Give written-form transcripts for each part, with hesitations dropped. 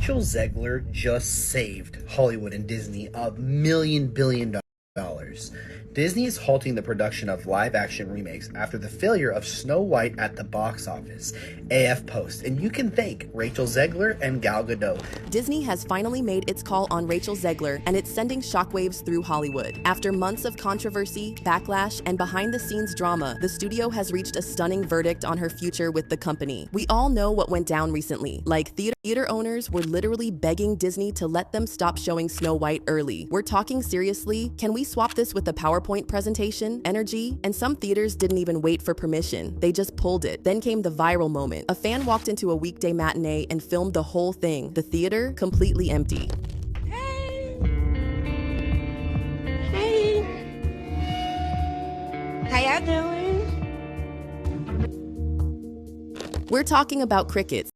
Rachel Zegler just saved Hollywood and Disney $1 million billion. Disney is halting the production of live-action remakes after the failure of Snow White at the box office, AF Post, and you can thank Rachel Zegler and Gal Gadot. Disney has finally made its call on Rachel Zegler, and it's sending shockwaves through Hollywood. After months of controversy, backlash, and behind-the-scenes drama, the studio has reached a stunning verdict on her future with the company. We all know what went down recently. Like, theater owners were literally begging Disney to let them stop showing Snow White early. We're talking seriously? Can we swap this with a PowerPoint presentation, energy? And some theaters didn't even wait for permission. They just pulled it. Then came the viral moment. A fan walked into a weekday matinee and filmed the whole thing. The theater completely empty. Hey! Hey! How y'all doing? We're talking about crickets.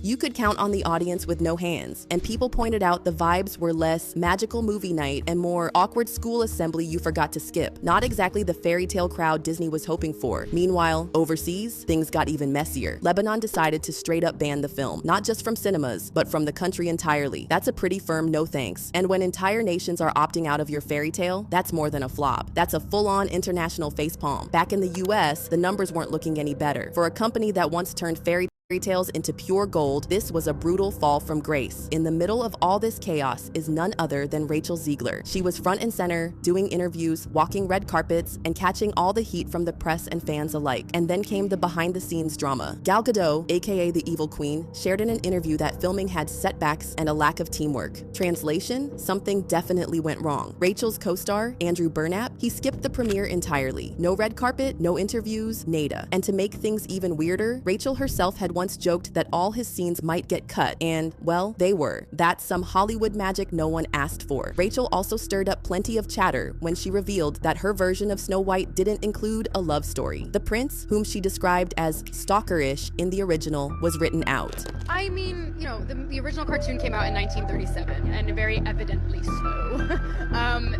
You could count on the audience with no hands, and people pointed out the vibes were less magical movie night and more awkward school assembly you forgot to skip. Not exactly the fairy tale crowd Disney was hoping for. Meanwhile, overseas, things got even messier. Lebanon decided to straight up ban the film, not just from cinemas, but from the country entirely. That's a pretty firm no thanks. And when entire nations are opting out of your fairy tale, that's more than a flop. That's a full-on international facepalm. Back in the US, the numbers weren't looking any better. For a company that once turned fairy tales into pure gold, this was a brutal fall from grace. In the middle of all this chaos is none other than Rachel Zegler. She was front and center, doing interviews, walking red carpets, and catching all the heat from the press and fans alike. And then came the behind-the-scenes drama. Gal Gadot, aka the Evil Queen, shared in an interview that filming had setbacks and a lack of teamwork. Translation? Something definitely went wrong. Rachel's co-star, Andrew Burnap, he skipped the premiere entirely. No red carpet, no interviews, nada. And to make things even weirder, Rachel herself had once joked that all his scenes might get cut, and, well, they were. That's some Hollywood magic no one asked for. Rachel also stirred up plenty of chatter when she revealed that her version of Snow White didn't include a love story. The prince, whom she described as stalker-ish in the original, was written out. I mean, you know, the original cartoon came out in 1937, and very evidently so.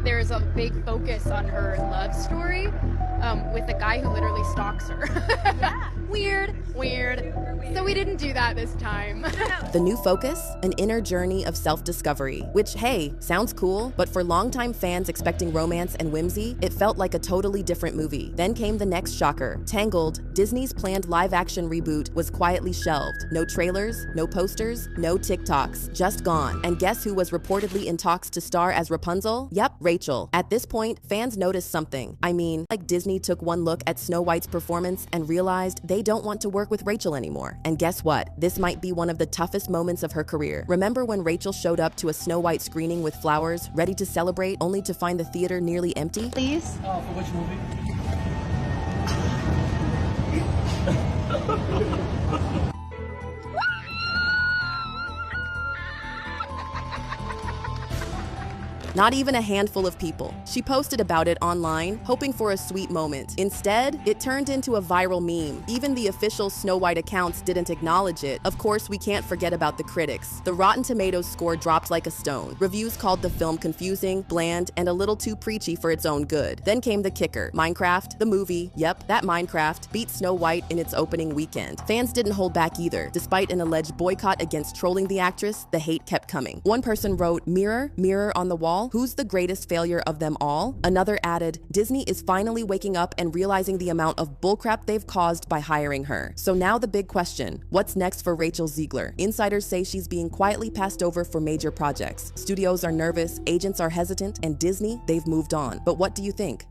There's a big focus on her love story with a guy who literally stalks her. Yeah. Weird. So we didn't do that this time. The new focus? An inner journey of self-discovery, which, hey, sounds cool, but for longtime fans expecting romance and whimsy, it felt like a totally different movie. Then came the next shocker. Tangled, Disney's planned live-action reboot, was quietly shelved. No trailers, no posters, no TikToks, just gone. And guess who was reportedly in talks to star as Rapunzel? Yep, Rachel. At this point, fans noticed something. I mean, like Disney took one look at Snow White's performance and realized they don't want to work with Rachel anymore. And guess what? This might be one of the toughest moments of her career. Remember when Rachel showed up to a Snow White screening with flowers, ready to celebrate, only to find the theater nearly empty? Please? For which movie? Not even a handful of people. She posted about it online, hoping for a sweet moment. Instead, it turned into a viral meme. Even the official Snow White accounts didn't acknowledge it. Of course, we can't forget about the critics. The Rotten Tomatoes score dropped like a stone. Reviews called the film confusing, bland, and a little too preachy for its own good. Then came the kicker. Minecraft, the movie, yep, that Minecraft, beat Snow White in its opening weekend. Fans didn't hold back either. Despite an alleged boycott against trolling the actress, the hate kept coming. One person wrote, "Mirror, mirror on the wall, who's the greatest failure of them all?" Another added, "Disney is finally waking up and realizing the amount of bullcrap they've caused by hiring her." So now the big question, what's next for Rachel Zegler? Insiders say she's being quietly passed over for major projects. Studios are nervous, agents are hesitant, and Disney, they've moved on. But what do you think?